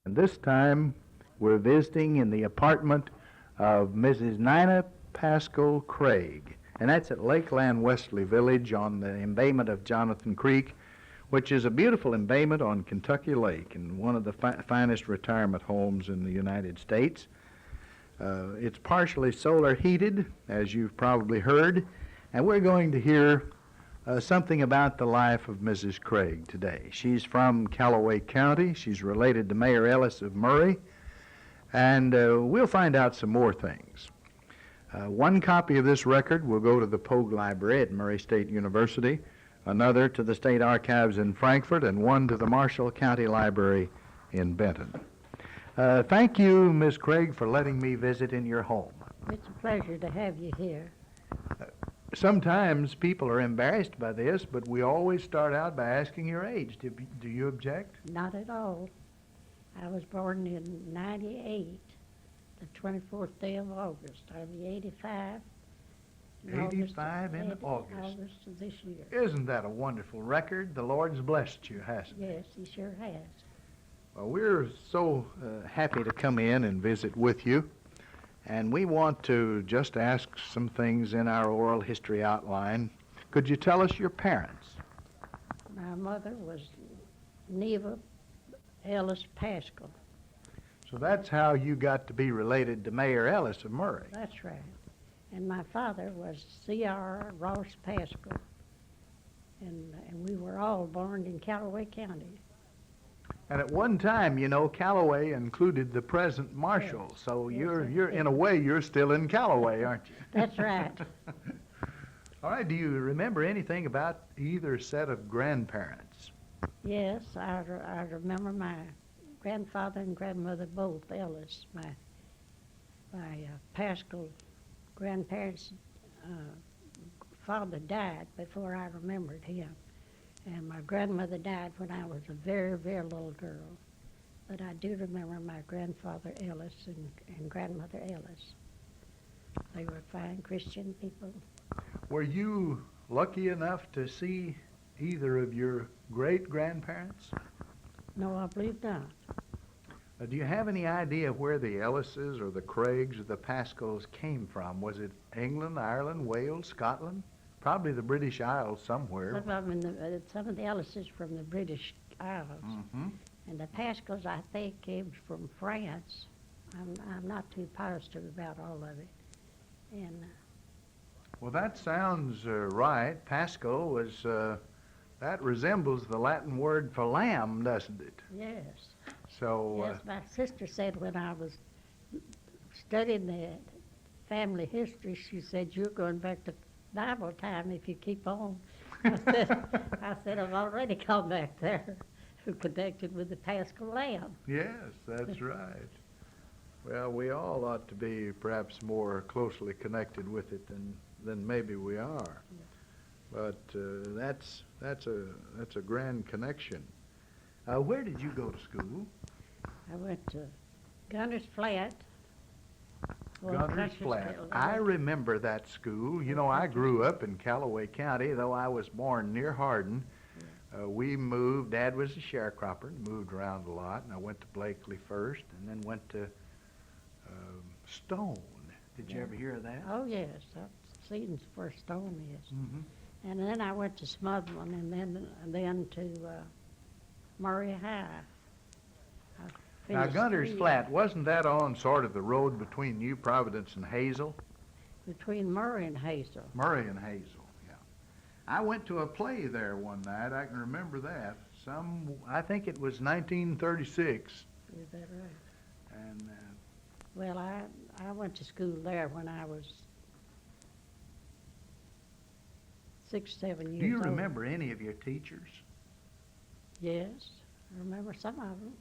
And this time we're visiting in the apartment of Mrs. Nina Pascal Craig, and that's at Lakeland Wesley Village on the embayment of Jonathan Creek, which is a beautiful embayment on Kentucky Lake and one of the finest retirement homes in the United States. It's partially solar heated, as you've probably heard, and we're going to hear something about the life of Mrs. Craig today. She's from Callaway County. She's related to Mayor Ellis of Murray, and we'll find out some more things. One copy of this record will go to the Pogue Library at Murray State University, another to the State Archives in Frankfort, and one to the Marshall County Library in Benton. Thank you, Miss Craig, for letting me visit in your home. It's a pleasure to have you here. Sometimes people are embarrassed by this, but we always start out by asking your age. Do you object? Not at all. I was born in '98, the 24th day of August. I'll be 85. 85 in August. August of this year. Isn't that a wonderful record? The Lord's blessed you, hasn't He? Yes, He sure has. Well, we're so happy to come in and visit with you, and we want to just ask some things in our oral history outline. Could you tell us your parents? My mother was Neva Ellis Pascal. So that's how you got to be related to Mayor Ellis of Murray. That's right. And my father was C.R. Ross Pascal, and we were all born in Callaway County. And at one time, you know, Callaway included the present Marshall, Yes. so Yes, you're in a way, you're still in Callaway, aren't you? That's right. All right, do you remember anything about either set of grandparents? Yes, I remember my grandfather and grandmother both, Ellis. My Pascal grandparents' father died before I remembered him. And my grandmother died when I was a very, very little girl. But I do remember my grandfather Ellis and grandmother Ellis. They were fine Christian people. Were you lucky enough to see either of your great-grandparents? No, I believe not. Do you have any idea where the Ellises or the Craigs or the Pascals came from? Was it England, Ireland, Wales, Scotland? Probably the British Isles somewhere. Some of the Ellises from the British Isles. Mm-hmm. And the Pascals, I think, came from France. I'm not too positive about all of it. And Well, that sounds right. Pascal was, that resembles the Latin word for lamb, doesn't it? yes. So, Yes, my sister said when I was studying the family history, she said, you're going back to Bible time if you keep on. I said, I've already come back there, connected with the Pascal lamb. yes, that's right. Well, we all ought to be perhaps more closely connected with it than maybe we are. But that's a grand connection. Where did you go to school? I went to Gunner's Flat. Gunner's Flat. I remember that school. You know, I grew up in Callaway County, though I was born near Hardin. We moved. Dad was a sharecropper and moved around a lot. And I went to Blakely first and then went to Stone. Did you ever hear of that? Oh, yes. That's Seaton's where Stone is. Mm-hmm. And then I went to Smotherman and then to Murray High. I Now, finished Gunner's 3 Flat, wasn't that on sort of the road between New Providence and Hazel? Between Murray and Hazel. Murray and Hazel, yeah. I went to a play there one night. I can remember that. I think it was 1936. Is that right? And Well, I went to school there when I was 6, 7 years do you old. remember any of your teachers? Yes, I remember some of them.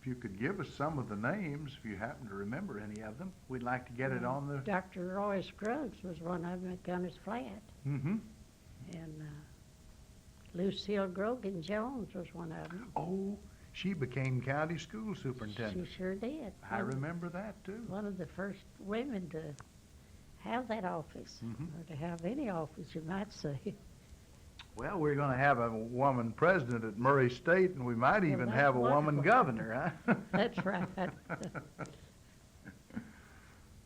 If you could give us some of the names, if you happen to remember any of them, we'd like to get it on the... Dr. Roy Scruggs was one of them at Gunner's Flat. Mm-hmm. And Lucille Grogan Jones was one of them. Oh, she became county school superintendent. She sure did. I remember that, too. One of the first women to have that office, Mhm. or to have any office, you might say. Well, we're going to have a woman president at Murray State, and we might even that's have a woman wonderful. governor, huh? That's right.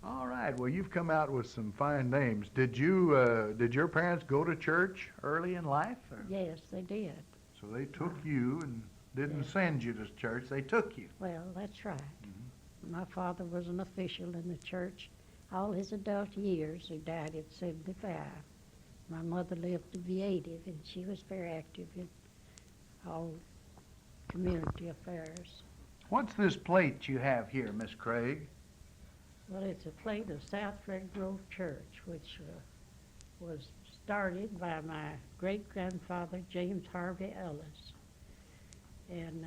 All right. Well, you've come out with some fine names. Did your parents go to church early in life? Or? Yes, they did. So they took you and didn't Yes. send you to church. They took you. Well, that's right. Mhm. My father was an official in the church all his adult years. He died at 75. My mother lived to be 80, and she was very active in all community affairs. What's this plate you have here, Miss Craig? Well, it's a plate of South Red Grove Church, which was started by my great-grandfather, James Harvey Ellis. And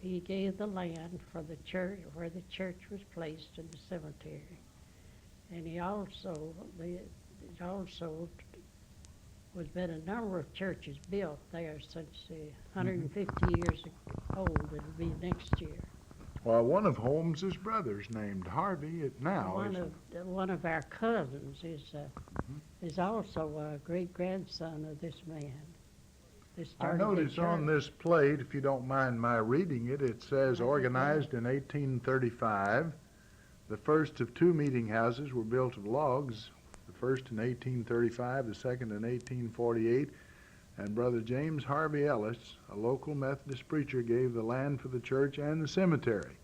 he gave the land for the church, where the church was placed in the cemetery. And he also, was been a number of churches built there since 150 years old. It'll be next year. Well, one of Holmes's brothers named Harvey now. One of our cousins is also a great-grandson of this man. They I started the notice on church. this plate, if you don't mind my reading it, it says That's okay. organized in 1835. The first of two meeting houses were built of logs, the first in 1835, the second in 1848, and Brother James Harvey Ellis, a local Methodist preacher, gave the land for the church and the cemetery.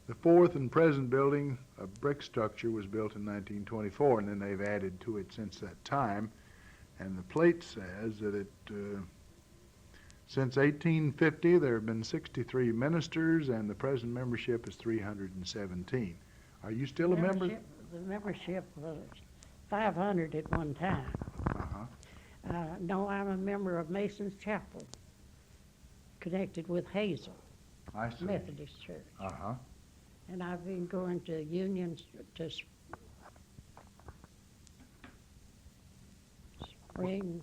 The fourth and present building, a brick structure, was built in 1924, and then they've added to it since that time. And the plate says that since 1850, there have been 63 ministers, and the present membership is 317. Are you still a member? The membership was 500 at one time. Uh-huh. No, I'm a member of Mason's Chapel, connected with Hazel I see. Methodist Church. Uh-huh. And I've been going to unions to Spring.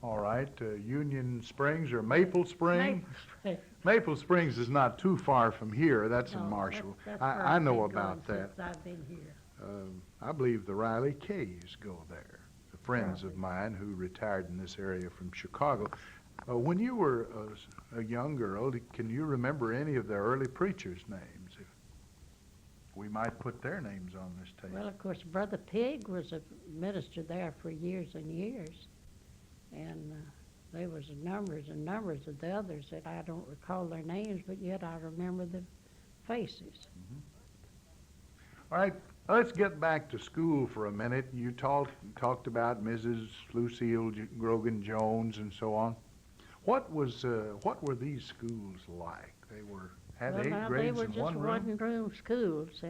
All right. Union Springs or Maple Springs? Maple Spring. Maple Springs is not too far from here. That's in No, Marshall. that's where I I've know been about going that. since I've been here. I believe the Riley Kays go there, the friends of Probably. mine who retired in this area from Chicago. When you were a young girl, can you remember any of the early preachers' names? We might put their names on this table. Well, of course, Brother Pig was a minister there for years and years. And there was numbers and numbers of the others that I don't recall their names, but yet I remember the faces. All right, let's get back to school for a minute. You talked about Mrs. Lucille Grogan Jones and so on. What were these schools like? They had Well, 8 now, grades they were in just one room? one-room schools,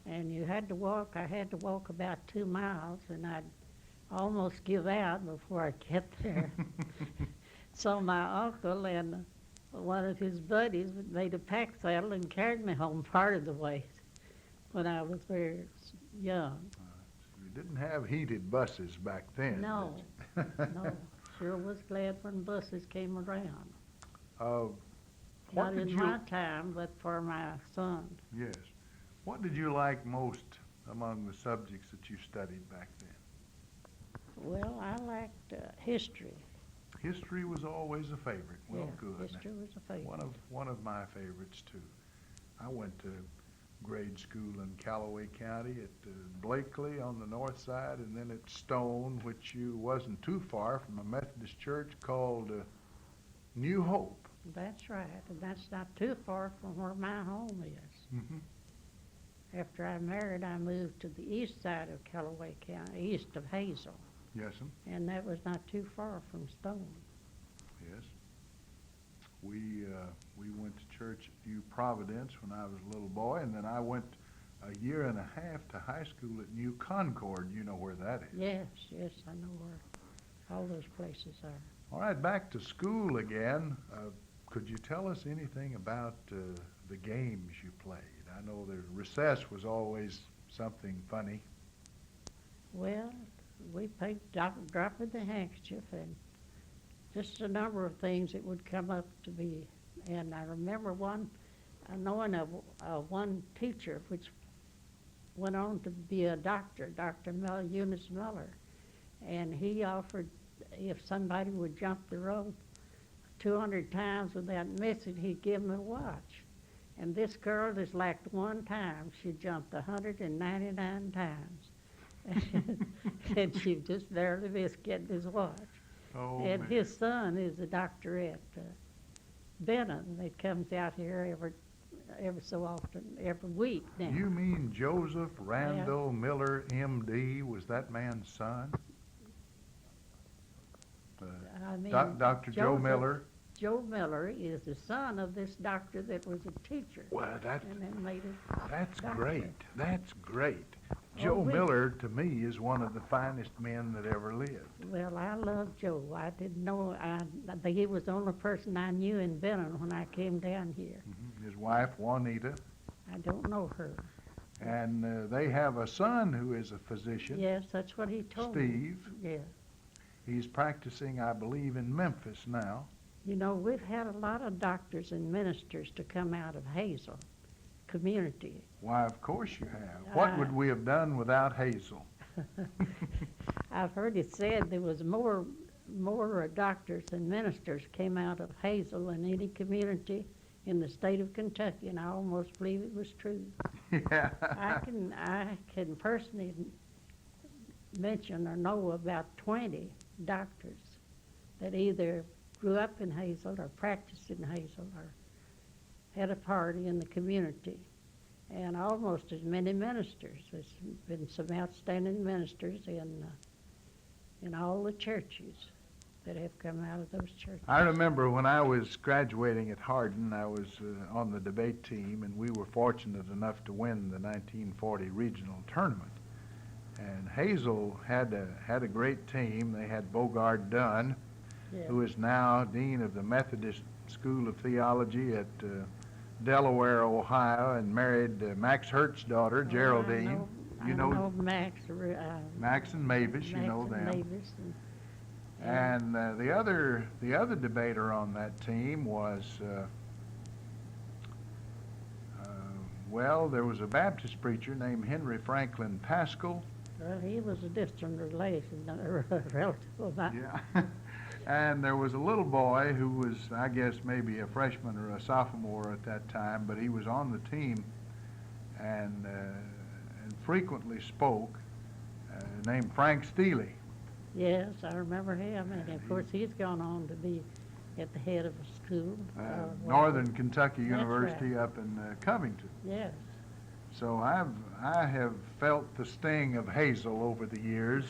and you had to walk. I had to walk about 2 miles, and I'd almost give out before I get there. So my uncle and one of his buddies made a pack saddle and carried me home part of the way when I was very young. You didn't have heated buses back then. No, did you? no. Sure was glad when buses came around. What Not did in you? my time, but for my son. Yes. What did you like most among the subjects that you studied back then? Well, I liked history. History was always a favorite. Well, Yeah, good. history was a favorite. One of my favorites too. I went to grade school in Callaway County at Blakely on the north side, and then at Stone, which wasn't too far from a Methodist church called New Hope. That's right, and that's not too far from where my home is. Mm-hmm. After I married, I moved to the east side of Callaway County, east of Hazel, Yes, sir. and that was not too far from Stone. Yes. We went to church at New Providence when I was a little boy, and then I went a year and a half to high school at New Concord. You know where that is. Yes, yes, I know where all those places are. All right, back to school again. Could you tell us anything about the games you played? I know the recess was always something funny. Well, we played dropping the handkerchief and just a number of things that would come up to be. And I remember knowing of one teacher which went on to be a doctor, Dr. Eunice Miller, and he offered if somebody would jump the rope 200 times without missing, he'd give them a watch. And this girl just lacked one time. She jumped 199 times. And she just barely missed getting his watch. Oh, And man. his son is a doctor at Benton. That comes out here every so often, every week now. You mean Joseph Randall Miller, M.D., was that man's son? I mean, Dr. Joe Joseph- Miller? Joe Miller is the son of this doctor that was a teacher. Well, And then made it. that's doctor. great. That's great. Oh, Joe we- Miller, to me, is one of the finest men that ever lived. Well, I love Joe. I didn't know, I think he was the only person I knew in Benton when I came down here. His wife, Juanita, I don't know her. and they have a son who is a physician, Yes, that's what he told me. Steve. Yeah. He's practicing, I believe, in Memphis now. You know, we've had a lot of doctors and ministers to come out of Hazel community. Why, of course you have. What would we have done without Hazel? I've heard it said there was more doctors and ministers came out of Hazel than any community in the state of Kentucky, and I almost believe it was true. Yeah. I can personally mention or know about 20 doctors that either grew up in Hazel or practiced in Hazel or had a party in the community, and almost as many ministers. There's been some outstanding ministers in all the churches that have come out of those churches. I remember when I was graduating at Hardin, I was on the debate team, and we were fortunate enough to win the 1940 regional tournament. And Hazel had a great team. They had Bogart Dunn, Yeah. who is now dean of the Methodist School of Theology at Delaware, Ohio, and married Max Hurt's daughter, Geraldine. I You know Max. Max and Mavis, you know them. Mavis And the other debater on that team was, well, there was a Baptist preacher named Henry Franklin Pascal. well, he was a distant relation, a relative of mine. Yeah. And there was a little boy who was, I guess, maybe a freshman or a sophomore at that time, but he was on the team and frequently spoke, named Frank Steely. Yes, I remember him, and of course he's gone on to be at the head of a school. Northern Kentucky That's University up in Covington. Yes. So I have felt the sting of Hazel over the years.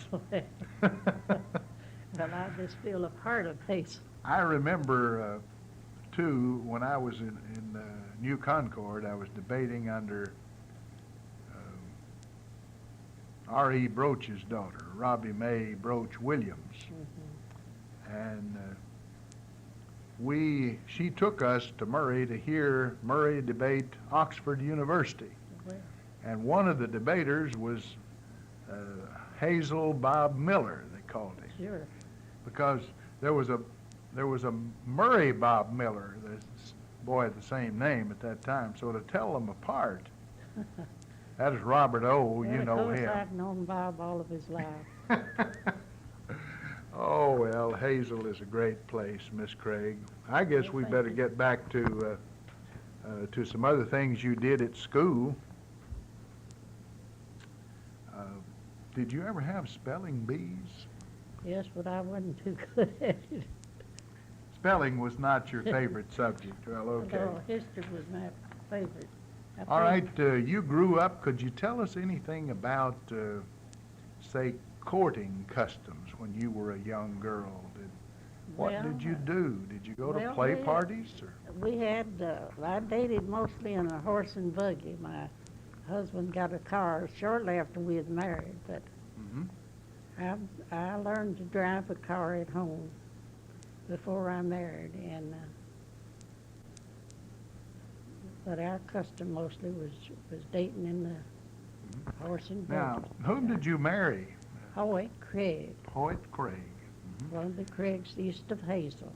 Well, I just feel a part of Hazel. I remember, too, when I was in New Concord, I was debating under R.E. Broach's daughter, Robbie Mae Broach Williams. And she took us to Murray to hear Murray debate Oxford University. Well, And one of the debaters was Hazel Bob Miller, they called him. sure. Because there was a Murray Bob Miller, this boy had the same name at that time. So to tell them apart, that is Robert O. Well, You of know course, him. I've known Bob all of his life. Oh well, Hazel is a great place, Miss Craig. I guess Well, we thank better you. get back to some other things you did at school. Did you ever have spelling bees? Yes, but I wasn't too good at it. Spelling was not your favorite subject. Well, okay. Although history was my favorite. All right, you grew up. Could you tell us anything about, say, courting customs when you were a young girl? What did you do? Did you go to well, play we- parties? Or? We had, I dated mostly in a horse and buggy. My husband got a car shortly after we had married, but Mhm. I learned to drive a car at home before I married, and but our custom mostly was dating in the horse and buggy. Now, whom did you marry? Hoyt Craig, Hoyt Craig. one of the Craigs east of Hazel.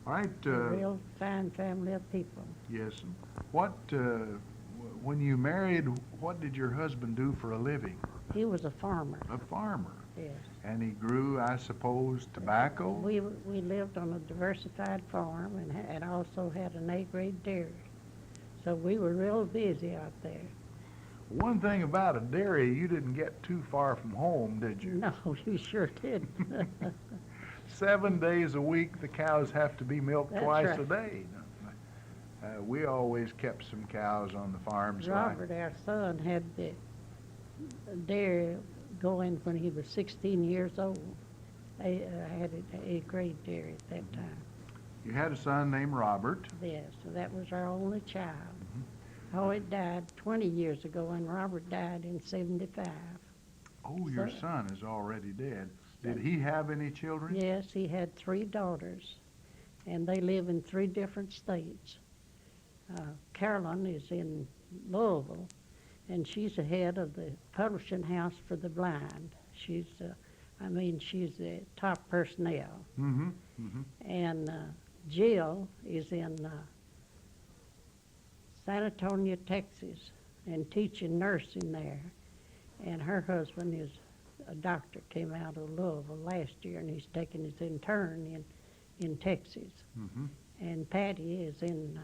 All right. A real fine family of people. Yes. What? When you married, what did your husband do for a living? He was a farmer, A farmer. yes. And he grew, I suppose, tobacco? We lived on a diversified farm and also had an A-grade dairy. So we were real busy out there. One thing about a dairy, you didn't get too far from home, did you? No, you sure didn't. 7 days a week, the cows have to be milked That's twice right. a day. We always kept some cows on the farm. Robert, our son, had the dairy going when he was 16 years old. I had an A-grade dairy at that time. You had a son named Robert. Yes, so that was our only child. Oh, it died 20 years ago, and Robert died in 75. Oh, your So- son is already dead. Did he have any children? Yes, he had 3 daughters, and they live in 3 different states. Carolyn is in Louisville, and she's the head of the publishing house for the blind. She's the top personnel. Mm-hmm. Mm-hmm. And Jill is in San Antonio, Texas, and teaching nursing there. And her husband is a doctor, came out of Louisville last year, and he's taking his intern in Texas. Mm-hmm. And Patty is in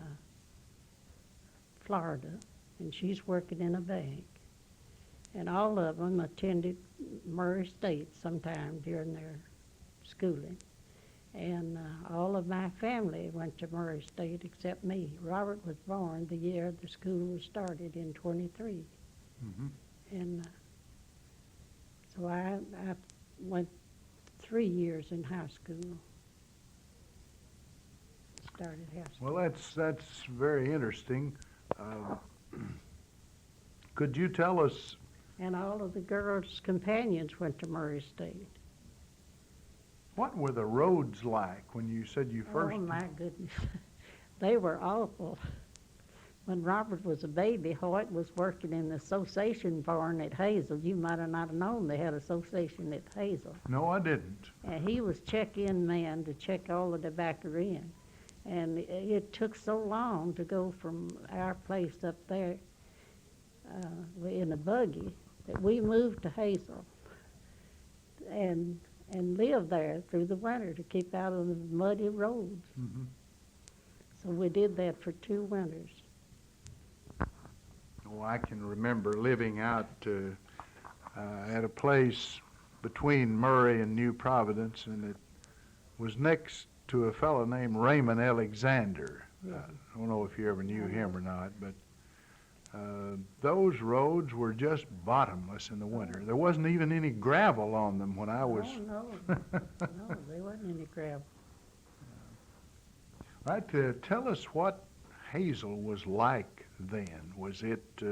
Florida, and she's working in a bank. And all of them attended Murray State sometime during their schooling. And all of my family went to Murray State except me. Robert was born the year the school was started in 23. Mm-hmm. And so I went 3 years in high school. Started high school. Well, that's very interesting. Could you tell us? And all of the girls' companions went to Murray State. What were the roads like when you said you first? Oh, my goodness. They were awful. When Robert was a baby, Hoyt was working in the association barn at Hazel. You might have not known they had association at Hazel. No, I didn't. And he was check-in man to check all the tobacco in. And it took so long to go from our place up there in a buggy that we moved to Hazel and lived there through the winter to keep out of the muddy roads. Mm-hmm. So we did that for 2 winters. Oh, I can remember living out at a place between Murray and New Providence, and it was next to a fellow named Raymond Alexander. Yeah. I don't know if you ever knew him or not, but those roads were just bottomless in the winter. There wasn't even any gravel on them when I was. Oh, no. No, there wasn't any gravel. Right, tell us what Hazel was like then. Was it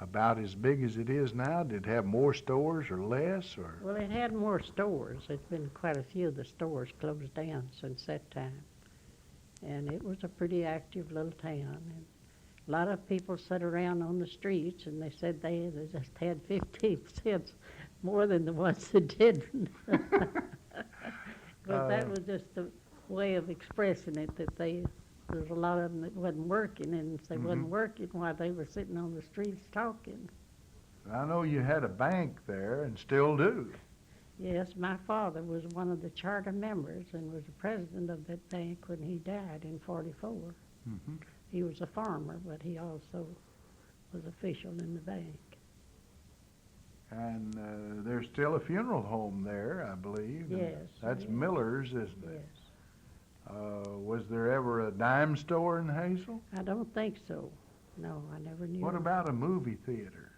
about as big as it is now? Did it have more stores or less? Or Well, it had more stores. There's been quite a few of the stores closed down since that time. And it was a pretty active little town. And a lot of people sat around on the streets, and they said they just had 15% more than the ones that didn't. But that was just a way of expressing it, that there's a lot of them that wasn't working, and if they wasn't working, why, they were sitting on the streets talking. I know you had a bank there and still do. Yes, my father was one of the charter members and was the president of that bank when he died in 44. Mm-hmm. He was a farmer, but he also was official in the bank. And there's still a funeral home there, I believe. and Yes, That's yes. Miller's, isn't it? Yes. Was there ever a dime store in Hazel? I don't think so. No, I never knew. What about a movie theater?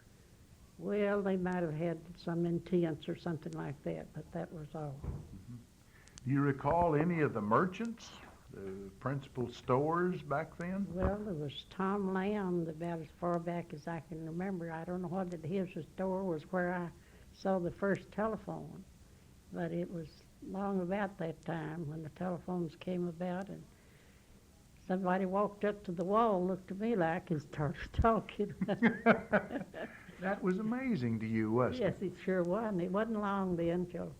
Well, they might have had some in tents or something like that, but that was all. Do you recall any of the merchants, the principal stores back then? Well, there was Tom Lamb about as far back as I can remember. I don't know what his store was where I saw the first telephone, but it was long about that time when the telephones came about, and somebody walked up to the wall, looked at me like and started talking. That was amazing to you, wasn't Yes, it? it sure was. And it wasn't long then till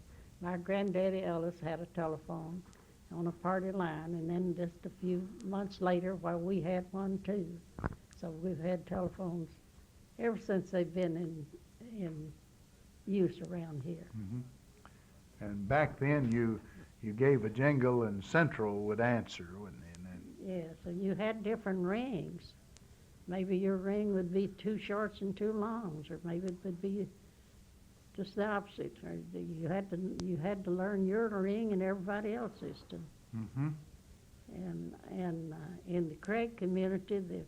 my granddaddy Ellis had a telephone on a party line, and then just a few months later, well, we had one too. So we've had telephones ever since they've been in use around here. Mm-hmm. And back then, you gave a jingle and Central would answer, wouldn't it? Yes, and you had different rings. Maybe your ring would be 2 shorts and 2 longs, or maybe it would be just the opposite. Or you had to learn your ring and everybody else's too. Mm-hmm. And in the Craig community, the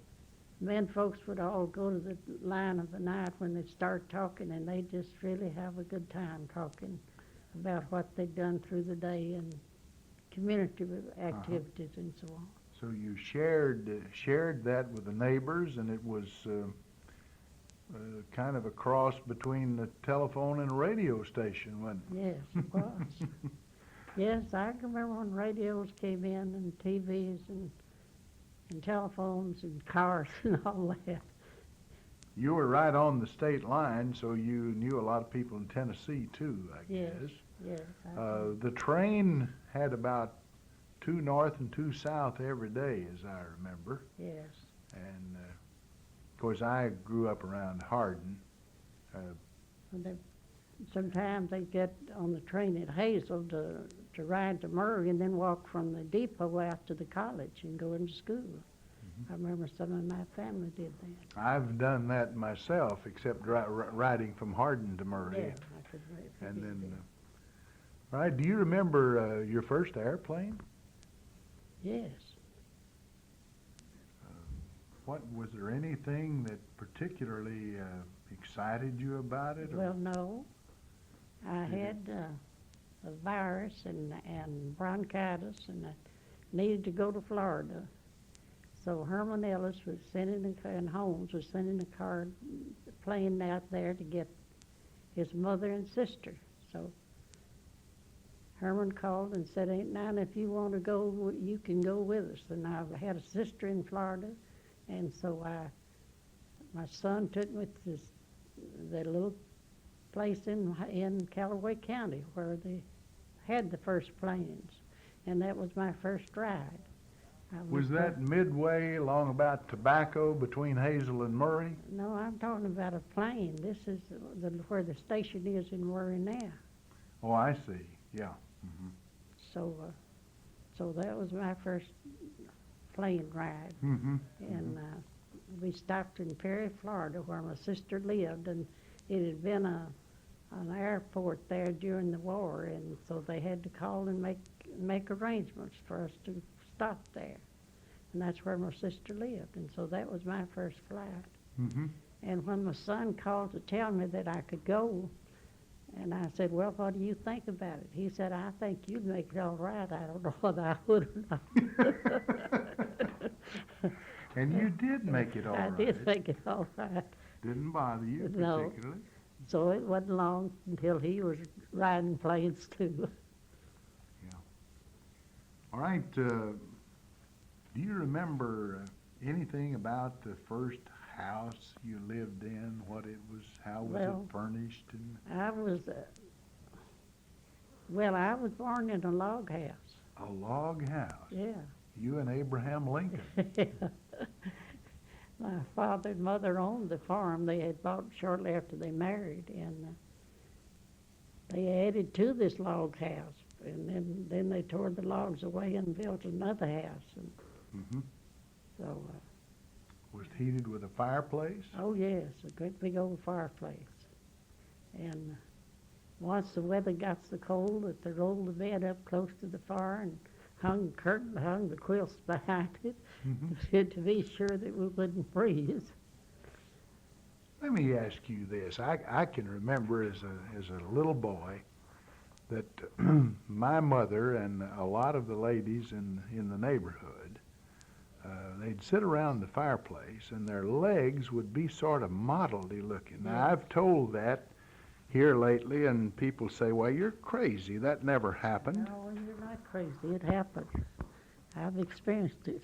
men folks would all go to the line of the night when they start talking, and they just really have a good time talking about what they'd done through the day and community activities and so on. So you shared that with the neighbors, and it was kind of a cross between the telephone and radio station, wasn't it? Yes, it was. Yes, I can remember when radios came in and TVs and telephones and cars and all that. You were right on the state line, so you knew a lot of people in Tennessee too, I Yes, guess. yes. I did. The train had about 2 north and 2 south every day, as I remember. Yes. And of course, I grew up around Hardin. Sometimes they get on the train at Hazel to ride to Murray and then walk from the depot out to the college and go into school. I remember some of my family did that. I've done that myself, except riding from Hardin to Murray. Yeah, I could And then, right, do you remember your first airplane? Yes. What was there anything that particularly excited you about it? Well, no. I Did it- had a virus and bronchitis, and I needed to go to Florida. So Herman Ellis was sending and Holmes was sending a plane out there to get his mother and sister. So Herman called and said, "Aunt Nina, if you want to go, you can go with us." And I had a sister in Florida, and so my son took me to that little place in Callaway County where they had the first planes, and that was my first ride. Was that midway along about Tobacco between Hazel and Murray? No, I'm talking about a plane. This is where the station is in Murray now. Oh, I see. Yeah. Mm-hmm. So that was my first plane ride. Mm-hmm. And we stopped in Perry, Florida, where my sister lived, and it had been an airport there during the war, and so they had to call and make arrangements for us to stop there. And that's where my sister lived, and so that was my first flight. Mm-hmm. And when my son called to tell me that I could go, and I said, "Well, what do you think about it?" He said, "I think you'd make it all right. I don't know whether I would or not." And you did make it all right. I did make it all right. Didn't bother you No. particularly? So it wasn't long until he was riding planes too. All right. Do you remember anything about the first house you lived in? What it was? How was Well, it furnished? And I was born in a log house. a log house. Yeah. You and Abraham Lincoln. My father and mother owned the farm they had bought shortly after they married, and they added to this log house, and then they tore the logs away and built another house. And Mm-hmm. so, Was it heated with a fireplace? oh yes, a great big old fireplace. And once the weather got so cold that they rolled the bed up close to the fire and hung the quilts behind it Mm-hmm. to be sure that we wouldn't freeze. Let me ask you this. I can remember as a little boy that my mother and a lot of the ladies in the neighborhood, they'd sit around the fireplace and their legs would be sort of mottledy looking. Now, Yes. I've told that here lately, and people say, "Well, you're crazy. That never happened." No, you're not crazy. It happened. I've experienced it.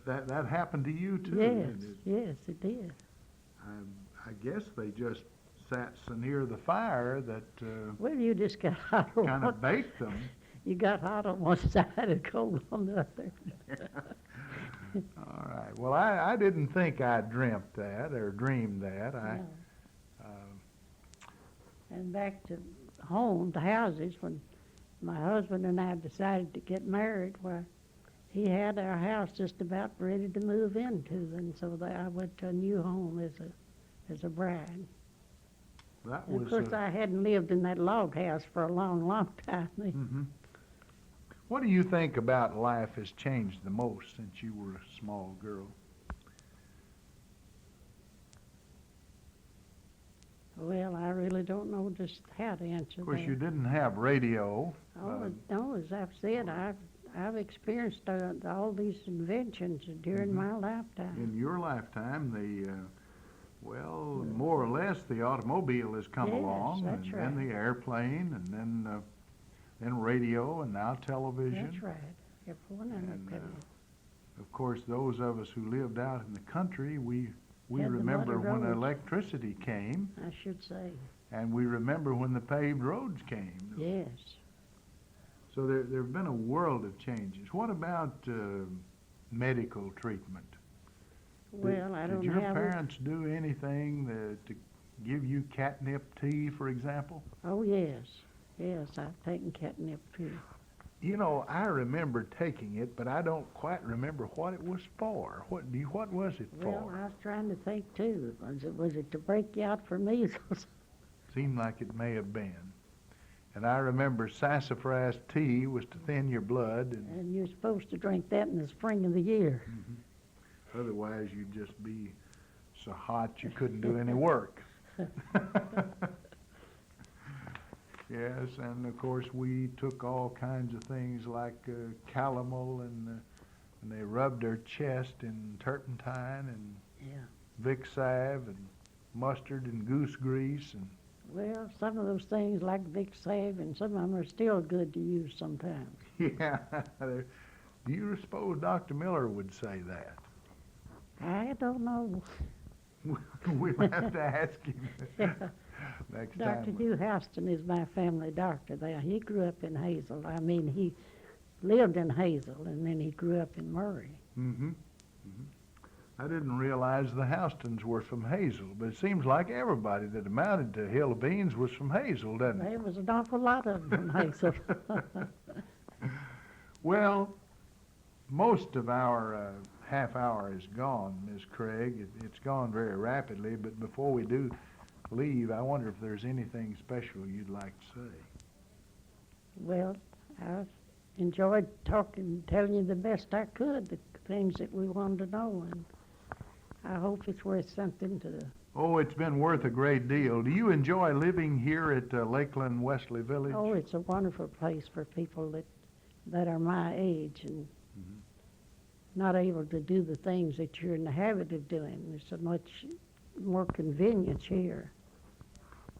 That happened to you, too. Yes, didn't it? yes, it did. I guess they just sat so near the fire that Well, you just got hot on kind of one. baked them. You got hot on one side and cold on the other. All right. Well, I didn't think I dreamt that or dreamed that. No. And back to home, the houses, when my husband and I decided to get married, well, he had our house just about ready to move into, and so I went to a new home as a bride. That And was. of course, I hadn't lived in that log house for a long, long time. Mhm. What do you think about life has changed the most since you were a small girl? Well, I really don't know just how to answer Of course, that. you didn't have radio. Oh, no, as I've said, I've experienced all these inventions during Mhm. my lifetime. In your lifetime, well, more or less, the automobile has come Yes, along, that's and then right. the airplane, and then radio, and now television. That's right. Everyone And, understands. Of course, those of us who lived out in the country, we Had the remember muddy when roads. electricity came, I should say, and we remember when the paved roads came. yes. So there have been a world of changes. What about medical treatment? Well, I don't Did your have parents do anything to give you catnip tea, for example? Oh, yes. Yes, I've taken catnip too. You know, I remember taking it, but I don't quite remember what it was for. What was it Well, for? I was trying to think too. Was it to break you out for measles? Seemed like it may have been. And I remember sassafras tea was to thin your blood, and And you're supposed to drink that in the spring of the year. otherwise you'd just be so hot you couldn't do any work. Yes, and of course we took all kinds of things like calomel, and they rubbed their chest in turpentine and Yeah. Vic salve and mustard and goose grease, and Well, some of those things like Vic Salve and some of them are still good to use sometimes. yeah. Do you suppose Dr. Miller would say that? I don't know. We'll have to ask him next Dr. time. Hugh Houston is my family doctor there. He grew up in Hazel. I mean, he lived in Hazel, and then he grew up in Murray. Mm-hmm. I didn't realize the Houstons were from Hazel, but it seems like everybody that amounted to Hill of Beans was from Hazel, doesn't it? There was an awful lot of them from Hazel. Well, most of our half hour is gone, Miss Craig. It's gone very rapidly, but before we do leave, I wonder if there's anything special you'd like to say. Well, I enjoyed talking, telling you the best I could, the things that we wanted to know, and I hope it's worth something to. Oh, it's been worth a great deal. Do you enjoy living here at Lakeland Wesley Village? Oh, it's a wonderful place for people that are my age and not able to do the things that you're in the habit of doing. There's so much more convenience here.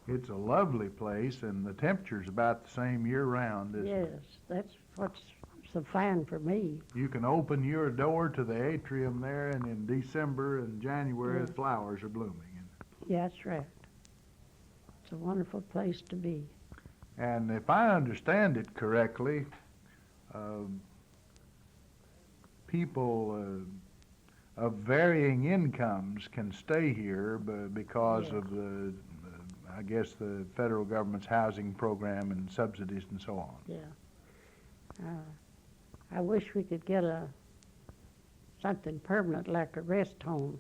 It's a lovely place, and the temperature's about the same year-round, isn't it? Yes, that's what's so fine for me. You can open your door to the atrium there, and in December and January, Yeah. the flowers are blooming. Yeah, that's right. It's a wonderful place to be. And if I understand it correctly, people of varying incomes can stay here because Yes. of I guess, the federal government's housing program and subsidies and so on. Yeah. I wish we could get something permanent like a rest home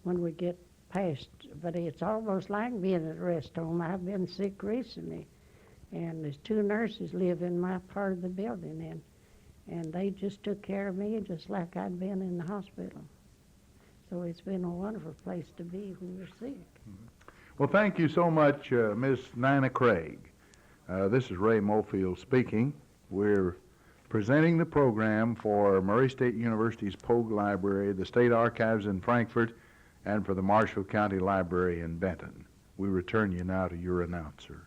when we get past, but it's almost like being at a rest home. I've been sick recently, and there's 2 nurses live in my part of the building, and they just took care of me just like I'd been in the hospital. So it's been a wonderful place to be when you're sick. Well, thank you so much, Miss Nina Craig. This is Ray Mofield speaking. We're presenting the program for Murray State University's Pogue Library, the State Archives in Frankfort, and for the Marshall County Library in Benton. We return you now to your announcer.